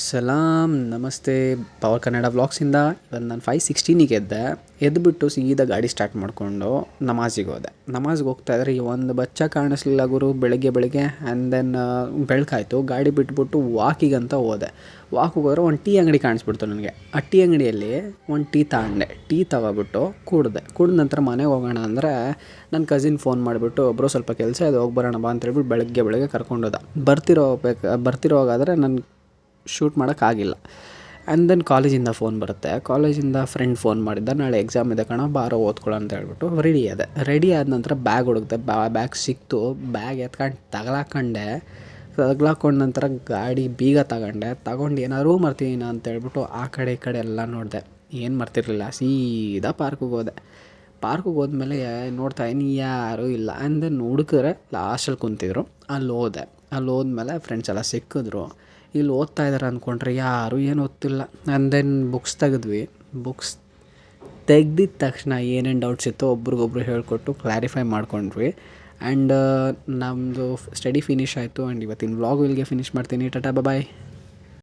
ಸಲಾಮ್ ನಮಸ್ತೆ ಪವರ್ ಕನ್ನಡ ವ್ಲಾಗ್ಸಿಂದ ಇವತ್ತು ನಾನು 5:16ಗೆ ಎದ್ದುಬಿಟ್ಟು ಸೀದಾ ಗಾಡಿ ಸ್ಟಾರ್ಟ್ ಮಾಡಿಕೊಂಡು ನಮಾಜಿಗೆ ಹೋದೆ. ನಮಾಜ್ಗೆ ಹೋಗ್ತಾಯಿದ್ರೆ ಈ ಒಂದು ಬಚ್ಚ ಕಾಣಿಸ್ಲಿಲ್ಲ ಗುರು ಬೆಳಗ್ಗೆ ಆ್ಯಂಡ್ ದೆನ್ ಬೆಳಕಾಯಿತು. ಗಾಡಿ ಬಿಟ್ಬಿಟ್ಟು ವಾಕಿಗಂತ ಹೋದೆ. ವಾಕಿಗೆ ಹೋದ್ರೆ ಒಂದು ಟೀ ಅಂಗಡಿ ಕಾಣಿಸ್ಬಿಡ್ತು ನನಗೆ. ಆ ಟೀ ಅಂಗಡಿಯಲ್ಲಿ ಒಂದು ಟೀ ತಗೊಂಡೆ. ಟೀ ತಗೊಬಿಟ್ಟು ಕುಡಿದ ನಂತರ ಮನೆಗೆ ಹೋಗೋಣ ಅಂದರೆ ನನ್ನ ಕಸಿನ್ ಫೋನ್ ಮಾಡಿಬಿಟ್ಟು ಒಬ್ಬರು ಸ್ವಲ್ಪ ಕೆಲಸ ಇದೆ ಹೋಗಿ ಬರೋಣ ಬಾ ಅಂತೇಳ್ಬಿಟ್ಟು ಬೆಳಗ್ಗೆ ಕರ್ಕೊಂಡೋದ. ಬರ್ತಿರೋವಾಗಾದರೆ ನನ್ನ ಶೂಟ್ ಮಾಡೋಕ್ಕಾಗಿಲ್ಲ. ಆ್ಯಂಡ್ ದೆನ್ ಕಾಲೇಜಿಂದ ಫೋನ್ ಬರುತ್ತೆ. ಕಾಲೇಜಿಂದ ಫ್ರೆಂಡ್ ಫೋನ್ ಮಾಡಿದ್ದ, ನಾಳೆ ಎಕ್ಸಾಮ್ ಇದೆ ಕಣ ಬಾರೋ ಓದ್ಕೊಳ್ಳೋ ಅಂತ ಹೇಳ್ಬಿಟ್ಟು ರೆಡಿ ಆದ ನಂತರ ಬ್ಯಾಗ್ ಹುಡುಕ್ದೆ. ಬ್ಯಾಗ್ ಸಿಕ್ತು. ಬ್ಯಾಗ್ ಎತ್ಕೊಂಡು ತಗಲಾಕೊಂಡ ನಂತರ ಗಾಡಿ ಬೀಗ ತಗೊಂಡು ಏನಾದರೂ ಮರ್ತಿದ್ದೀನ ಅಂತೇಳ್ಬಿಟ್ಟು ಆ ಕಡೆ ಈ ಕಡೆ ಎಲ್ಲ ನೋಡಿದೆ. ಏನು ಮರ್ತಿರಲಿಲ್ಲ. ಸೀದಾ ಪಾರ್ಕಿಗೆ ಹೋದೆ. ಪಾರ್ಕಿಗೆ ಹೋದ್ಮೇಲೆ ನೋಡ್ತಾ ಇದ್ದೀನಿ ಯಾರೂ ಇಲ್ಲ. ಆ್ಯಂಡ್ ದೆನ್ ಹುಡುಕಿದ್ರೆ ಲಾಸ್ಟಲ್ಲಿ ಕುಂತಿದ್ರು. ಅಲ್ಲಿ ಹೋದ್ಮೇಲೆ ಫ್ರೆಂಡ್ಸ್ ಎಲ್ಲ ಸಿಕ್ಕಿದ್ರು. ಇಲ್ಲಿ ಓದ್ತಾ ಇದ್ದಾರೆ ಅಂದ್ಕೊಂಡ್ರೆ ಯಾರೂ ಏನು ಓದ್ತಿಲ್ಲ. ಆ್ಯಂಡ್ ದೆನ್ ಬುಕ್ಸ್ ತೆಗ್ದಿದ ತಕ್ಷಣ ಏನೇನು ಡೌಟ್ಸ್ ಇತ್ತೋ ಒಬ್ರಿಗೊಬ್ರು ಹೇಳಿಕೊಟ್ಟು ಕ್ಲಾರಿಫೈ ಮಾಡ್ಕೊಂಡ್ವಿ. ಆ್ಯಂಡ್ ನಮ್ಮದು ಸ್ಟಡಿ ಫಿನಿಷ್ ಆಯಿತು. ಆ್ಯಂಡ್ ಇವತ್ತಿನ ವ್ಲಾಗು ಇಲ್ಲಿಗೆ ಫಿನಿಷ್ ಮಾಡ್ತೀನಿ. ಟಾಟಾ ಬಾಯ್.